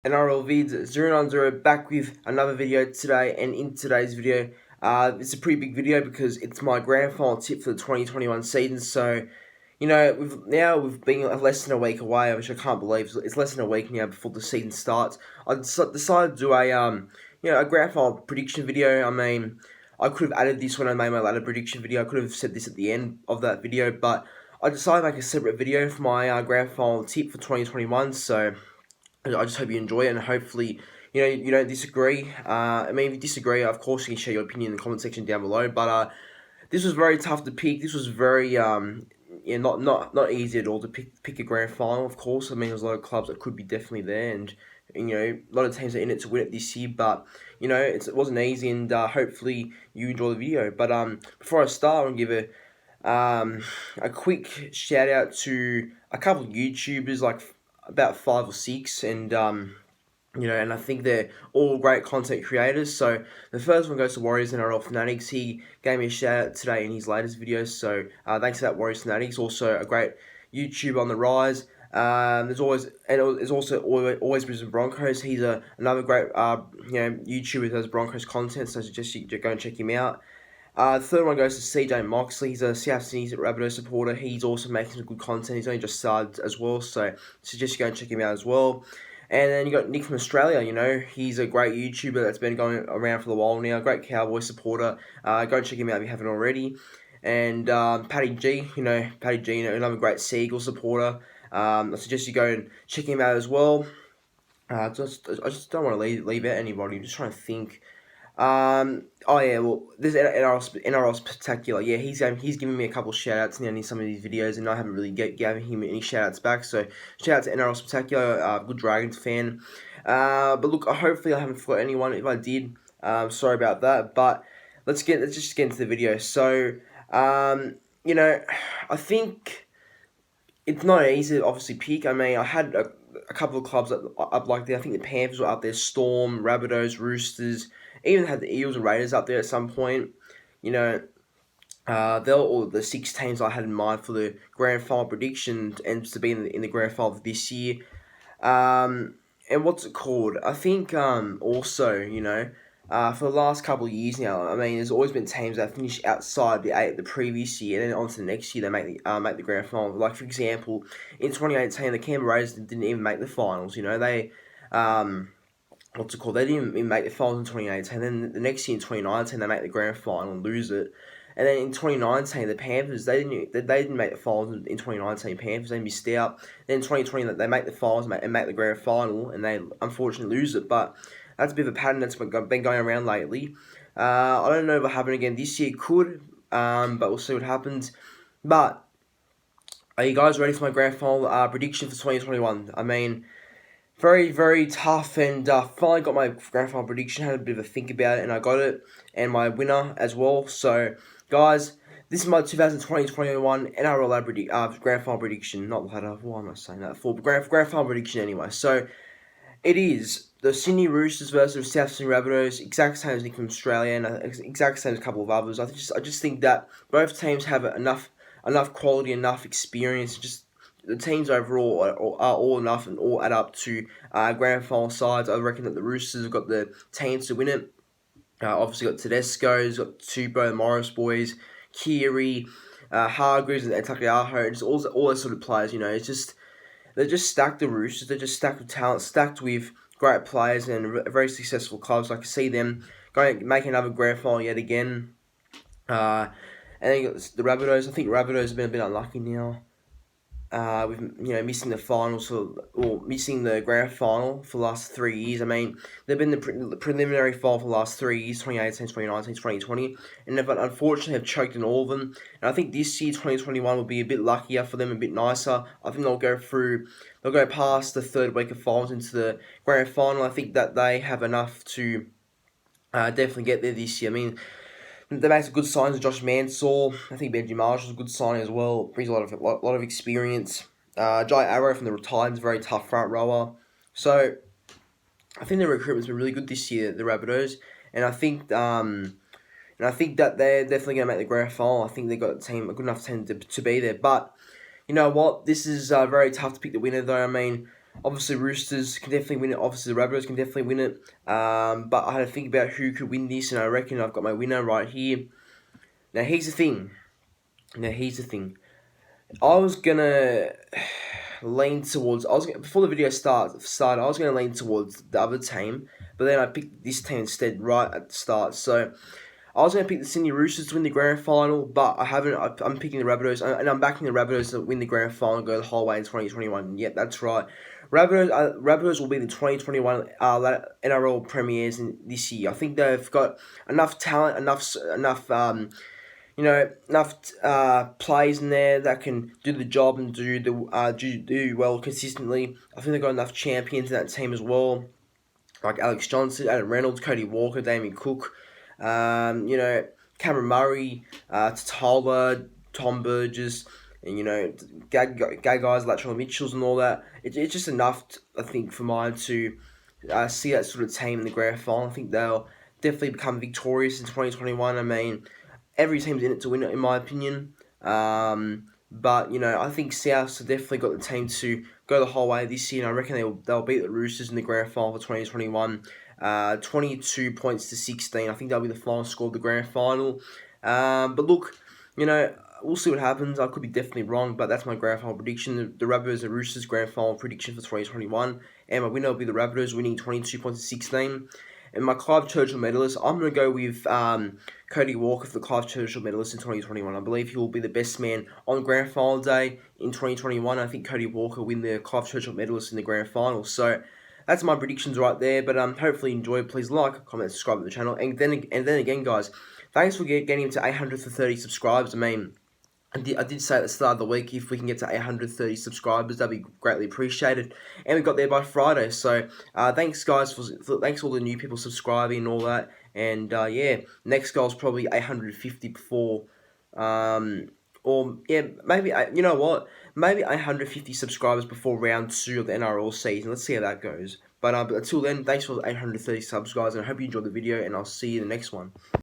NRL vids 090 back with another video today, and in today's video it's a pretty big video because it's my grand final tip for the 2021 season. So we've been less than a week away, which I can't believe. It's less than a week now before the season starts. I decided to do a grand final prediction video. I mean, I could have added this when I made my ladder prediction video. I could have said this at the end of that video, but I decided to make a separate video for my grand final tip for 2021. So I just hope you enjoy it, and hopefully, you don't disagree. I mean, if you disagree, of course, you can share your opinion in the comment section down below. But this was very tough to pick. This was very not easy at all to pick a grand final. Of course, I mean, there's a lot of clubs that could be definitely there, and a lot of teams are in it to win it this year. But it wasn't easy, and hopefully you enjoy the video. But before I start, I'll give a quick shout out to a couple of YouTubers, like about 5 or 6, and and I think they're all great content creators. So the first one goes to Warriors NRL Fanatics. He gave me a shout out today in his latest video, so thanks to that, Warriors Fanatics. Also a great YouTube on the rise. There's also always Brisbane Broncos. He's another great YouTuber who does Broncos content, so I suggest you go and check him out. The third one goes to CJ Moxley. He's a South Sydney Rabbitohs supporter. He's also making some good content. He's only just started as well, so I suggest you go and check him out as well. And then you got Nick from Australia. He's a great YouTuber that's been going around for a while now. Great Cowboy supporter. Go and check him out if you haven't already. And Paddy G. Another great Seagull supporter. I suggest you go and check him out as well. I just don't want to leave out anybody. I'm just trying to think. There's NRL Spectacular. Yeah, he's giving me a couple of shout-outs now in some of these videos, and I haven't really given him any shout-outs back, so shout out to NRL Spectacular, good Dragons fan. But look, hopefully I haven't forgot anyone. If I did, sorry about that, but let's just get into the video. So, I think it's not easy to obviously pick. I mean, I had a couple of clubs up like there. I think the Panthers were up there, Storm, Rabbitohs, Roosters. Even had the Eels and Raiders up there at some point. They're all the 6 teams I had in mind for the grand final prediction and to be in the grand final of this year. And what's it called? I think also, for the last couple of years now, I mean, there's always been teams that finish outside the 8 the previous year, and then on to the next year they make the grand final. Like, for example, in 2018, the Canberra Raiders didn't even make the finals. They They didn't even make the finals in 2018. Then the next year in 2019, they make the grand final and lose it. And then in 2019, the Panthers, they didn't make the finals in 2019. Panthers, they missed out. Then in 2020, they make the finals and make the grand final, and they unfortunately lose it. But that's a bit of a pattern that's been going around lately. I don't know if it'll happen again this year. It could, but we'll see what happens. But are you guys ready for my grand final prediction for 2021? I mean, very, very tough, and finally got my grand final prediction. Had a bit of a think about it, and I got it, and my winner as well. So, guys, this is my 2020-21 NRL grand final prediction. Not ladder. Why am I saying that? For grand final prediction anyway. So, it is the Sydney Roosters versus South Sydney Rabbitohs. Exact same as Nick from Australia, and exact same as a couple of others. I just think that both teams have enough quality, enough experience. Just the teams overall are all enough and all add up to grand final sides. I reckon that the Roosters have got the teams to win it. Obviously got Tedesco's, got Tupou, the Morris boys, Keary, Hargreaves, and Takiaho. Just all those sort of players. They're just stacked. The Roosters, they're just stacked with talent, stacked with great players and very successful clubs. I can see them making another grand final yet again. And then you got the Rabbitohs. I think Rabbitohs have been a bit unlucky now. With missing the finals or missing the grand final for the last 3 years. I mean, they've been the preliminary final for the last 3 years, 2018, 2019, 2020, and they've unfortunately have choked in all of them. And I think this year, 2021, will be a bit luckier for them, a bit nicer. I think they'll go past the third week of finals into the grand final. I think that they have enough to definitely get there this year. I mean, they made some good signs with Josh Mansell. I think Benji Marshall's a good signing as well. Brings a lot of experience. Jai Arrow from the Titans, very tough front rower. So I think their recruitment's been really good this year, the Rabbitohs, and I think that they're definitely going to make the grand final. I think they've got a good enough team to be there. But you know what? This is very tough to pick the winner, though. I mean, Obviously, Roosters can definitely win it. Obviously, the Rabbitohs can definitely win it. But I had to think about who could win this, and I reckon I've got my winner right here. Now, here's the thing. I was gonna lean towards. Before the video started. I was gonna lean towards the other team, but then I picked this team instead right at the start. So I was going to pick the Sydney Roosters to win the grand final, but I haven't. I'm picking the Rabbitohs, and I'm backing the Rabbitohs to win the grand final and go the whole way in 2021. Yep, that's right. Rabbitohs will be the 2021 NRL premiers this year. I think they've got enough talent, enough plays in there that can do the job and do well consistently. I think they've got enough champions in that team as well, like Alex Johnson, Adam Reynolds, Cody Walker, Damien Cook, Cameron Murray, Tatola, Tom Burgess, and gay guys like Latrell Mitchells and all that. It's just enough, I think, for mine to see that sort of team in the grand final. I think they'll definitely become victorious in 2021. I mean, every team's in it to win it, in my opinion. But I think Souths have definitely got the team to go the whole way this year, and I reckon they'll beat the Roosters in the grand final for 2021. 22 points to 16. I think that'll be the final score of the grand final. But look, we'll see what happens. I could be definitely wrong, but that's my grand final prediction. The Rabbitohs and Roosters grand final prediction for 2021, and my winner will be the Rabbitohs winning 22 points to 16. And my Clive Churchill medalist, I'm going to go with Cody Walker for the Clive Churchill medalist in 2021. I believe he will be the best man on grand final day in 2021. I think Cody Walker will win the Clive Churchill medalist in the grand final. So that's my predictions right there. But hopefully you enjoyed. Please like, comment, subscribe to the channel. And then again, guys, thanks for getting to 830 subscribers. I mean, I did say at the start of the week, if we can get to 830 subscribers, that'd be greatly appreciated. And we got there by Friday. So thanks, guys, thanks all the new people subscribing and all that. And next goal is probably 850 before, maybe you know what? Maybe 850 subscribers before round 2 of the NRL season. Let's see how that goes. But until then, thanks for 830 subs, guys, and I hope you enjoyed the video, and I'll see you in the next one.